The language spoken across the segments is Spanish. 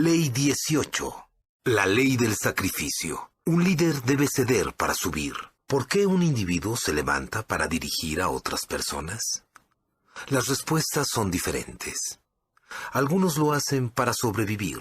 Ley 18. La ley del sacrificio. Un líder debe ceder para subir. ¿Por qué un individuo se levanta para dirigir a otras personas? Las respuestas son diferentes. Algunos lo hacen para sobrevivir.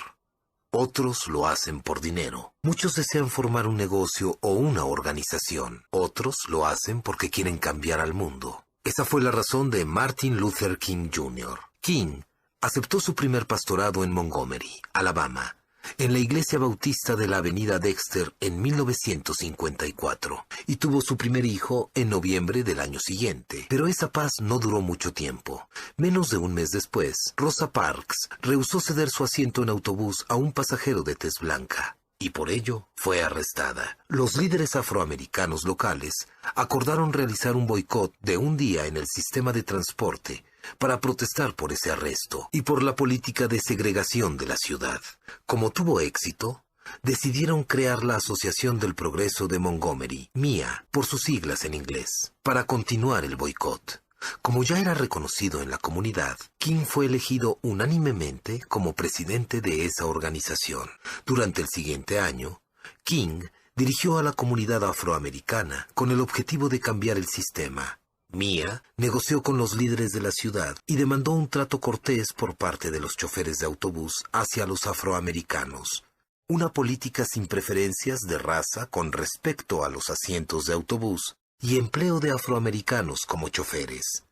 Otros lo hacen por dinero. Muchos desean formar un negocio o una organización. Otros lo hacen porque quieren cambiar al mundo. Esa fue la razón de Martin Luther King Jr. King aceptó su primer pastorado en Montgomery, Alabama, en la iglesia bautista de la avenida Dexter en 1954, y tuvo su primer hijo en noviembre del año siguiente. Pero esa paz no duró mucho tiempo. Menos de un mes después, Rosa Parks rehusó ceder su asiento en autobús a un pasajero de tez blanca, y por ello fue arrestada. Los líderes afroamericanos locales acordaron realizar un boicot de un día en el sistema de transporte para protestar por ese arresto y por la política de segregación de la ciudad. Como tuvo éxito, decidieron crear la Asociación del Progreso de Montgomery, MIA, por sus siglas en inglés, para continuar el boicot. Como ya era reconocido en la comunidad, King fue elegido unánimemente como presidente de esa organización. Durante el siguiente año, King dirigió a la comunidad afroamericana con el objetivo de cambiar el sistema. MIA negoció con los líderes de la ciudad y demandó un trato cortés por parte de los choferes de autobús hacia los afroamericanos. Una política sin preferencias de raza con respecto a los asientos de autobús y empleo de afroamericanos como choferes.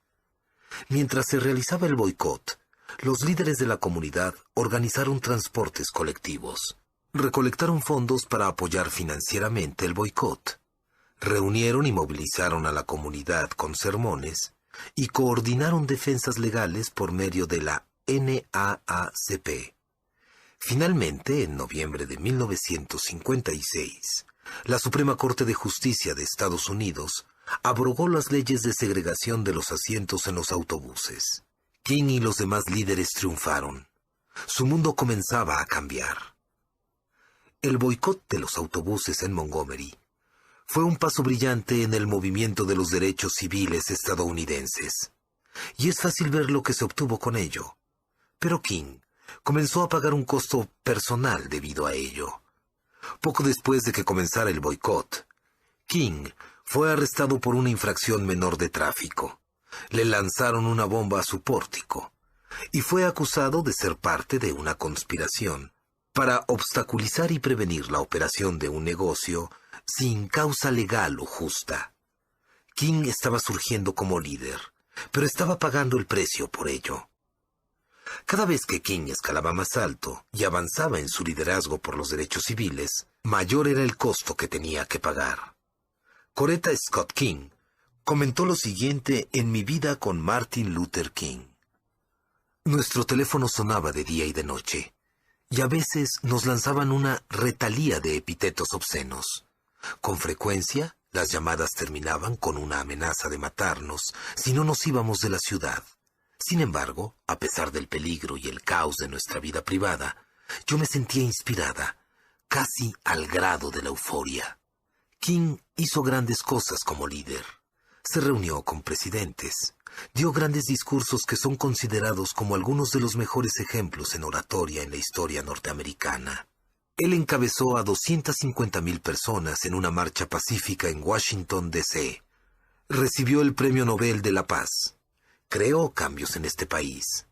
Mientras se realizaba el boicot, los líderes de la comunidad organizaron transportes colectivos. Recolectaron fondos para apoyar financieramente el boicot. Reunieron y movilizaron a la comunidad con sermones y coordinaron defensas legales por medio de la NAACP. Finalmente, en noviembre de 1956, la Suprema Corte de Justicia de Estados Unidos abrogó las leyes de segregación de los asientos en los autobuses. King y los demás líderes triunfaron. Su mundo comenzaba a cambiar. El boicot de los autobuses en Montgomery fue un paso brillante en el movimiento de los derechos civiles estadounidenses. Y es fácil ver lo que se obtuvo con ello. Pero King comenzó a pagar un costo personal debido a ello. Poco después de que comenzara el boicot, King fue arrestado por una infracción menor de tráfico. Le lanzaron una bomba a su pórtico y fue acusado de ser parte de una conspiración para obstaculizar y prevenir la operación de un negocio sin causa legal o justa. King estaba surgiendo como líder, pero estaba pagando el precio por ello. Cada vez que King escalaba más alto y avanzaba en su liderazgo por los derechos civiles, mayor era el costo que tenía que pagar. Coretta Scott King comentó lo siguiente en Mi vida con Martin Luther King. Nuestro teléfono sonaba de día y de noche, y a veces nos lanzaban una retalía de epítetos obscenos. Con frecuencia, las llamadas terminaban con una amenaza de matarnos si no nos íbamos de la ciudad. Sin embargo, a pesar del peligro y el caos de nuestra vida privada, yo me sentía inspirada, casi al grado de la euforia. King hizo grandes cosas como líder. Se reunió con presidentes, dio grandes discursos que son considerados como algunos de los mejores ejemplos en oratoria en la historia norteamericana. Él encabezó a 250,000 personas en una marcha pacífica en Washington, D.C. Recibió el Premio Nobel de la Paz. Creó cambios en este país.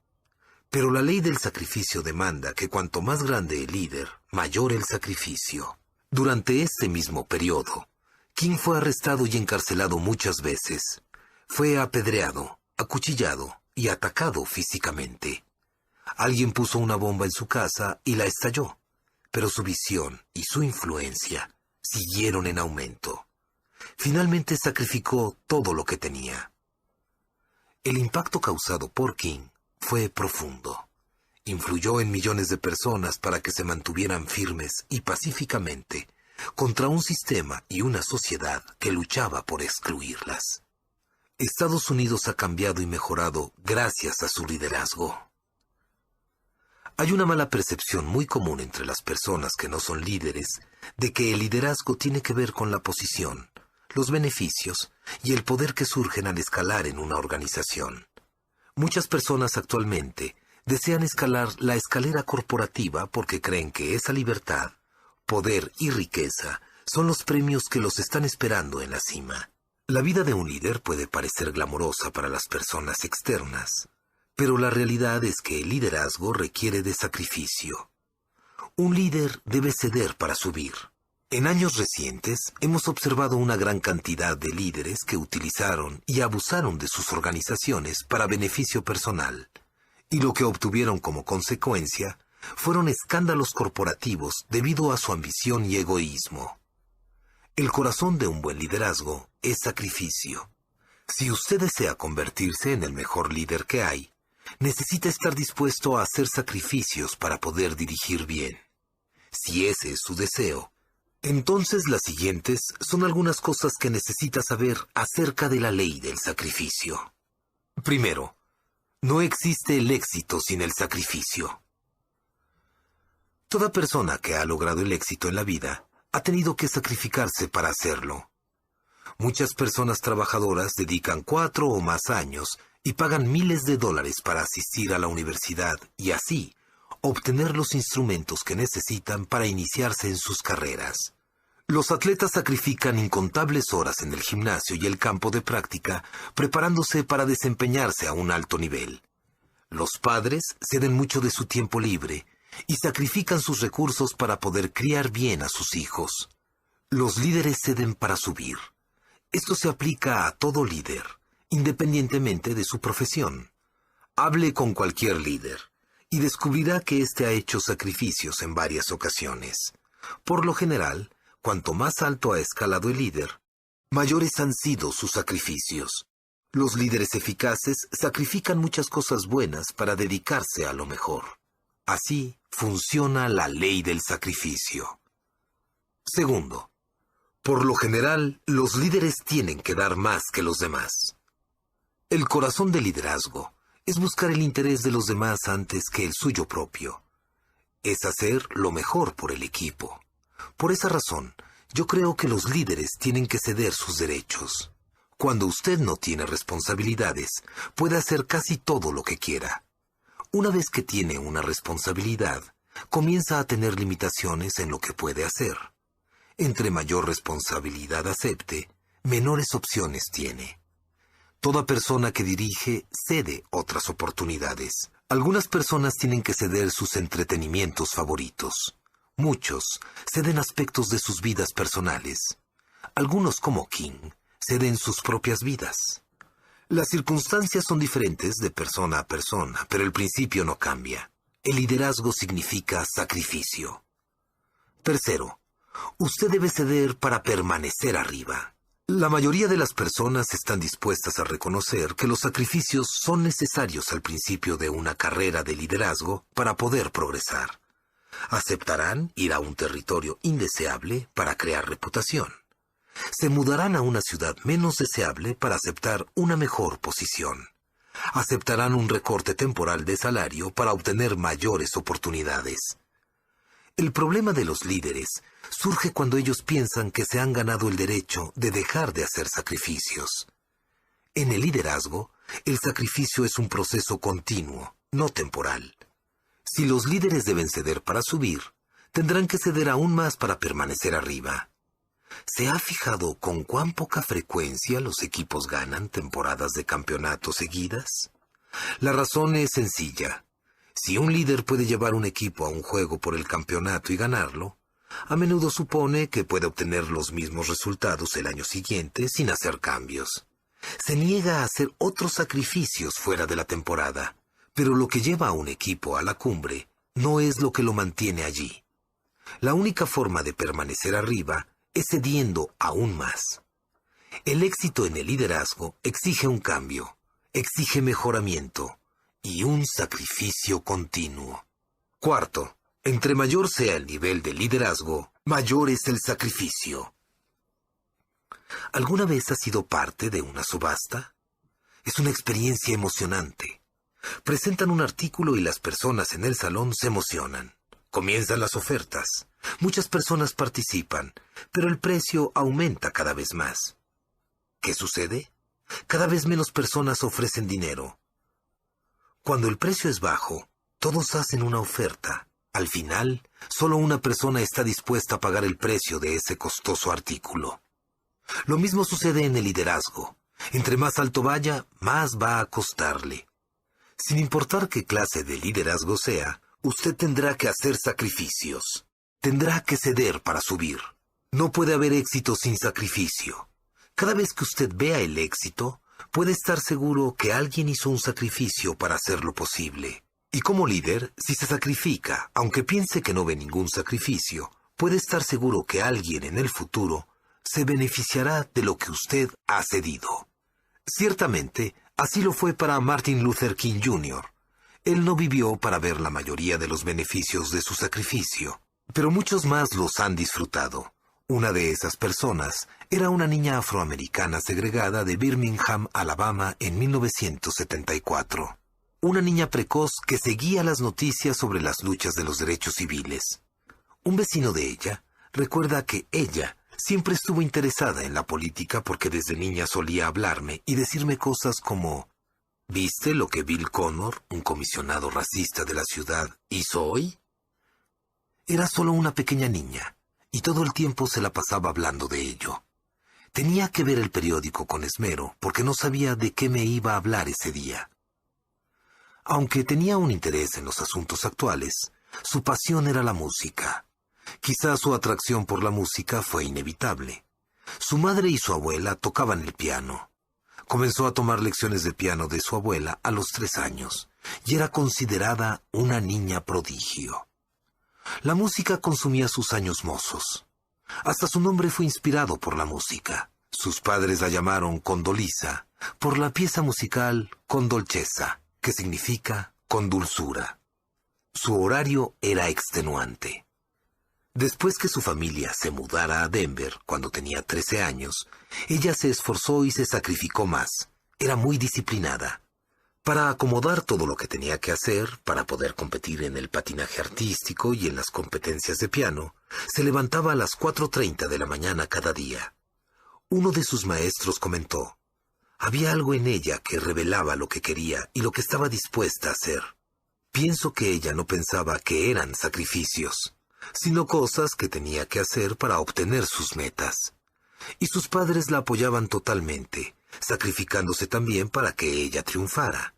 Pero la ley del sacrificio demanda que cuanto más grande el líder, mayor el sacrificio. Durante este mismo periodo, King fue arrestado y encarcelado muchas veces. Fue apedreado, acuchillado y atacado físicamente. Alguien puso una bomba en su casa y la estalló, pero su visión y su influencia siguieron en aumento. Finalmente sacrificó todo lo que tenía. El impacto causado por King fue profundo. Influyó en millones de personas para que se mantuvieran firmes y pacíficamente contra un sistema y una sociedad que luchaba por excluirlas. Estados Unidos ha cambiado y mejorado gracias a su liderazgo. Hay una mala percepción muy común entre las personas que no son líderes de que el liderazgo tiene que ver con la posición, los beneficios y el poder que surgen al escalar en una organización. Muchas personas actualmente Desean escalar la escalera corporativa porque creen que esa libertad, poder y riqueza son los premios que los están esperando en la cima. La vida de un líder puede parecer glamorosa para las personas externas, pero la realidad es que el liderazgo requiere de sacrificio. Un líder debe ceder para subir. En años recientes hemos observado una gran cantidad de líderes que utilizaron y abusaron de sus organizaciones para beneficio personal, y lo que obtuvieron como consecuencia fueron escándalos corporativos debido a su ambición y egoísmo. El corazón de un buen liderazgo es sacrificio. Si usted desea convertirse en el mejor líder que hay, necesita estar dispuesto a hacer sacrificios para poder dirigir bien. Si ese es su deseo, entonces las siguientes son algunas cosas que necesita saber acerca de la ley del sacrificio. Primero, no existe el éxito sin el sacrificio. Toda persona que ha logrado el éxito en la vida ha tenido que sacrificarse para hacerlo. Muchas personas trabajadoras dedican 4 o más años y pagan miles de dólares para asistir a la universidad y así obtener los instrumentos que necesitan para iniciarse en sus carreras. Los atletas sacrifican incontables horas en el gimnasio y el campo de práctica preparándose para desempeñarse a un alto nivel. Los padres ceden mucho de su tiempo libre y sacrifican sus recursos para poder criar bien a sus hijos. Los líderes ceden para subir. Esto se aplica a todo líder, independientemente de su profesión. Hable con cualquier líder y descubrirá que éste ha hecho sacrificios en varias ocasiones. Por lo general, cuanto más alto ha escalado el líder, mayores han sido sus sacrificios. Los líderes eficaces sacrifican muchas cosas buenas para dedicarse a lo mejor. Así funciona la ley del sacrificio. Segundo, por lo general, los líderes tienen que dar más que los demás. El corazón del liderazgo es buscar el interés de los demás antes que el suyo propio. Es hacer lo mejor por el equipo. Por esa razón, yo creo que los líderes tienen que ceder sus derechos. Cuando usted no tiene responsabilidades, puede hacer casi todo lo que quiera. Una vez que tiene una responsabilidad, comienza a tener limitaciones en lo que puede hacer. Entre mayor responsabilidad acepte, menores opciones tiene. Toda persona que dirige cede otras oportunidades. Algunas personas tienen que ceder sus entretenimientos favoritos. Muchos ceden aspectos de sus vidas personales. Algunos, como King, ceden sus propias vidas. Las circunstancias son diferentes de persona a persona, pero el principio no cambia. El liderazgo significa sacrificio. Tercero, usted debe ceder para permanecer arriba. La mayoría de las personas están dispuestas a reconocer que los sacrificios son necesarios al principio de una carrera de liderazgo para poder progresar. Aceptarán ir a un territorio indeseable para crear reputación. Se mudarán a una ciudad menos deseable para aceptar una mejor posición. Aceptarán un recorte temporal de salario para obtener mayores oportunidades. El problema de los líderes surge cuando ellos piensan que se han ganado el derecho de dejar de hacer sacrificios. En el liderazgo, el sacrificio es un proceso continuo, no temporal. Si los líderes deben ceder para subir, tendrán que ceder aún más para permanecer arriba. ¿Se ha fijado con cuán poca frecuencia los equipos ganan temporadas de campeonato seguidas? La razón es sencilla. Si un líder puede llevar un equipo a un juego por el campeonato y ganarlo, a menudo supone que puede obtener los mismos resultados el año siguiente sin hacer cambios. Se niega a hacer otros sacrificios fuera de la temporada, pero lo que lleva a un equipo a la cumbre no es lo que lo mantiene allí. La única forma de permanecer arriba es cediendo aún más. El éxito en el liderazgo exige un cambio, exige mejoramiento y un sacrificio continuo. Cuarto, entre mayor sea el nivel de liderazgo, mayor es el sacrificio. ¿Alguna vez ha sido parte de una subasta? Es una experiencia emocionante. Presentan un artículo y las personas en el salón se emocionan. Comienzan las ofertas. Muchas personas participan, pero el precio aumenta cada vez más. ¿Qué sucede? Cada vez menos personas ofrecen dinero. Cuando el precio es bajo, Todos hacen una oferta. Al final, solo una persona está dispuesta a pagar el precio de ese costoso artículo. Lo mismo sucede en el liderazgo. Entre más alto vaya, más va a costarle. Sin importar qué clase de liderazgo sea, usted tendrá que hacer sacrificios. Tendrá que ceder para subir. No puede haber éxito sin sacrificio. Cada vez que usted vea el éxito, puede estar seguro que alguien hizo un sacrificio para hacerlo posible. Y como líder, si se sacrifica, aunque piense que no ve ningún sacrificio, puede estar seguro que alguien en el futuro se beneficiará de lo que usted ha cedido. Ciertamente, así lo fue para Martin Luther King Jr. Él no vivió para ver la mayoría de los beneficios de su sacrificio, pero muchos más los han disfrutado. Una de esas personas era una niña afroamericana segregada de Birmingham, Alabama, en 1974. Una niña precoz que seguía las noticias sobre las luchas de los derechos civiles. Un vecino de ella recuerda que ella siempre estuvo interesada en la política porque desde niña solía hablarme y decirme cosas como: ¿viste lo que Bill Connor, un comisionado racista de la ciudad, hizo hoy? Era solo una pequeña niña, y todo el tiempo se la pasaba hablando de ello. Tenía que ver el periódico con esmero porque no sabía de qué me iba a hablar ese día. Aunque tenía un interés en los asuntos actuales, su pasión era la música. Quizás su atracción por la música fue inevitable. Su madre y su abuela tocaban el piano. Comenzó a tomar lecciones de piano de su abuela a los 3 años, y era considerada una niña prodigio. La música consumía sus años mozos. Hasta su nombre fue inspirado por la música. Sus padres la llamaron Condoleezza por la pieza musical Con Dolcezza, que significa con dulzura. Su horario era extenuante. Después que su familia se mudara a Denver cuando tenía 13 años, ella se esforzó y se sacrificó más. Era muy disciplinada. Para acomodar todo lo que tenía que hacer para poder competir en el patinaje artístico y en las competencias de piano, se levantaba a las 4:30 de la mañana cada día. Uno de sus maestros comentó: había algo en ella que revelaba lo que quería y lo que estaba dispuesta a hacer. Pienso que ella no pensaba que eran sacrificios, sino cosas que tenía que hacer para obtener sus metas. Y sus padres la apoyaban totalmente, sacrificándose también para que ella triunfara.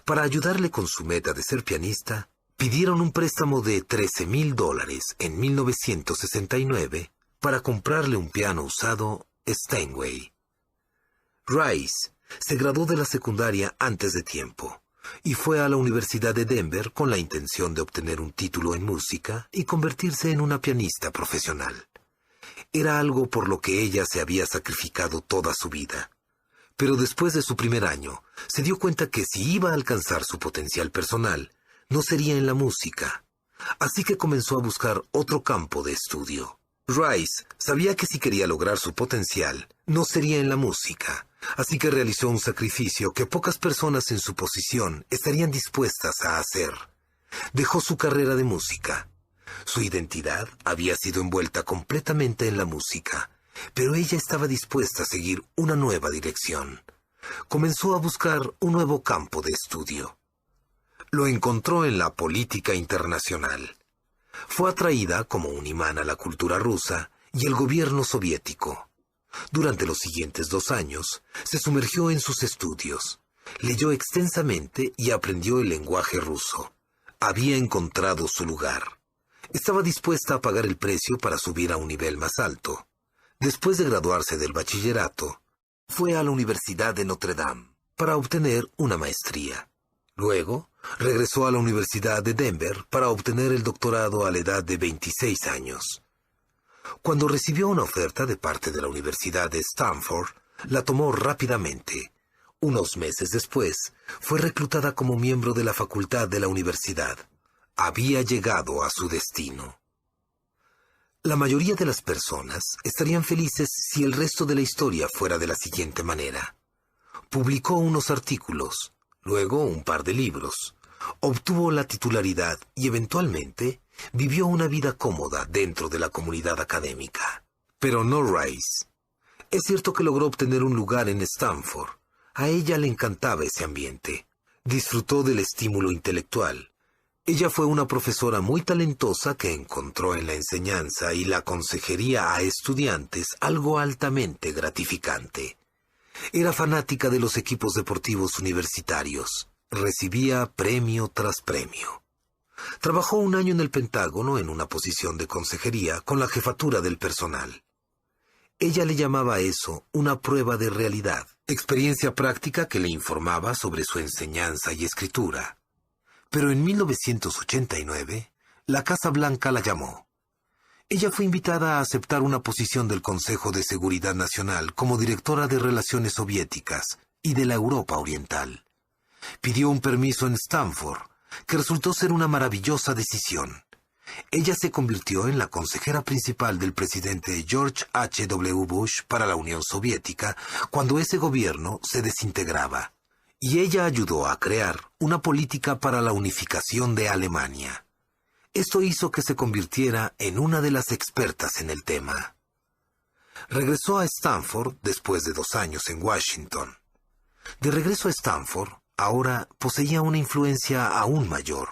Para ayudarle con su meta de ser pianista, pidieron un préstamo de $13,000 en 1969 para comprarle un piano usado Steinway. Rice se graduó de la secundaria antes de tiempo y fue a la Universidad de Denver con la intención de obtener un título en música y convertirse en una pianista profesional. Era algo por lo que ella se había sacrificado toda su vida. Pero después de su primer año, se dio cuenta que si iba a alcanzar su potencial personal, no sería en la música. Así que comenzó a buscar otro campo de estudio. Rice sabía que si quería lograr su potencial, no sería en la música. Así que realizó un sacrificio que pocas personas en su posición estarían dispuestas a hacer. Dejó su carrera de música. Su identidad había sido envuelta completamente en la música, pero ella estaba dispuesta a seguir una nueva dirección. Comenzó a buscar un nuevo campo de estudio. Lo encontró en la política internacional. Fue atraída como un imán a la cultura rusa y el gobierno soviético. Durante los siguientes 2 años, se sumergió en sus estudios. Leyó extensamente y aprendió el lenguaje ruso. Había encontrado su lugar. Estaba dispuesta a pagar el precio para subir a un nivel más alto. Después de graduarse del bachillerato, fue a la Universidad de Notre Dame para obtener una maestría. Luego, regresó a la Universidad de Denver para obtener el doctorado a la edad de 26 años. Cuando recibió una oferta de parte de la Universidad de Stanford, la tomó rápidamente. Unos meses después, fue reclutada como miembro de la facultad de la universidad. Había llegado a su destino. La mayoría de las personas estarían felices si el resto de la historia fuera de la siguiente manera. Publicó unos artículos, luego un par de libros, obtuvo la titularidad y eventualmente vivió una vida cómoda dentro de la comunidad académica. Pero no Rice. Es cierto que logró obtener un lugar en Stanford. A ella le encantaba ese ambiente. Disfrutó del estímulo intelectual. Ella fue una profesora muy talentosa que encontró en la enseñanza y la consejería a estudiantes algo altamente gratificante. Era fanática de los equipos deportivos universitarios. Recibía premio tras premio. Trabajó un año en el Pentágono en una posición de consejería con la jefatura del personal. Ella le llamaba a eso una prueba de realidad, experiencia práctica que le informaba sobre su enseñanza y escritura. Pero en 1989, la Casa Blanca la llamó. Ella fue invitada a aceptar una posición del Consejo de Seguridad Nacional como directora de Relaciones Soviéticas y de la Europa Oriental. Pidió un permiso en Stanford, que resultó ser una maravillosa decisión. Ella se convirtió en la consejera principal del presidente George H.W. Bush para la Unión Soviética cuando ese gobierno se desintegraba. Y ella ayudó a crear una política para la unificación de Alemania. Esto hizo que se convirtiera en una de las expertas en el tema. Regresó a Stanford después de 2 años en Washington. De regreso a Stanford, ahora poseía una influencia aún mayor.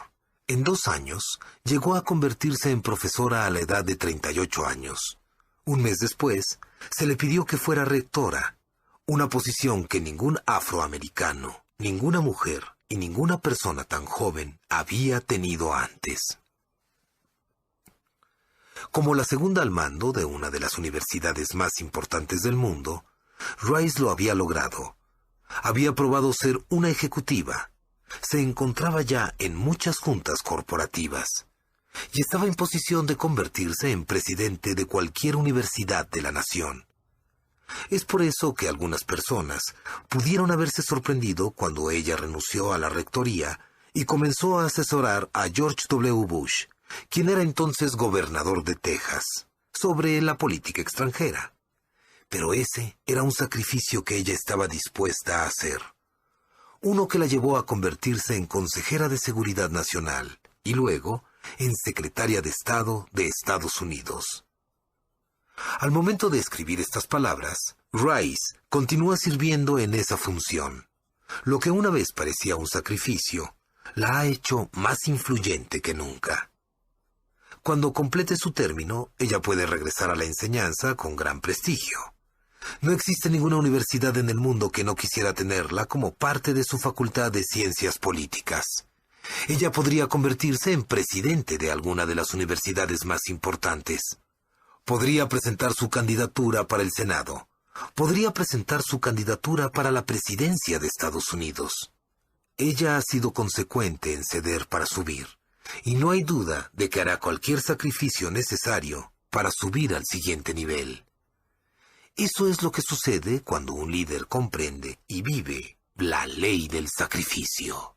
En 2 años, llegó a convertirse en profesora a la edad de 38 años. Un mes después, se le pidió que fuera rectora, una posición que ningún afroamericano, ninguna mujer y ninguna persona tan joven había tenido antes. Como la segunda al mando de una de las universidades más importantes del mundo, Rice lo había logrado. Había probado ser una ejecutiva. Se encontraba ya en muchas juntas corporativas y estaba en posición de convertirse en presidente de cualquier universidad de la nación. Es por eso que algunas personas pudieron haberse sorprendido cuando ella renunció a la rectoría y comenzó a asesorar a George W. Bush, quien era entonces gobernador de Texas, sobre la política extranjera. Pero ese era un sacrificio que ella estaba dispuesta a hacer. Uno que la llevó a convertirse en consejera de Seguridad Nacional y luego en secretaria de Estado de Estados Unidos. Al momento de escribir estas palabras, Rice continúa sirviendo en esa función. Lo que una vez parecía un sacrificio, la ha hecho más influyente que nunca. Cuando complete su término, ella puede regresar a la enseñanza con gran prestigio. No existe ninguna universidad en el mundo que no quisiera tenerla como parte de su facultad de ciencias políticas. Ella podría convertirse en presidente de alguna de las universidades más importantes. Podría presentar su candidatura para el Senado. Podría presentar su candidatura para la presidencia de Estados Unidos. Ella ha sido consecuente en ceder para subir, y no hay duda de que hará cualquier sacrificio necesario para subir al siguiente nivel. Eso es lo que sucede cuando un líder comprende y vive la ley del sacrificio.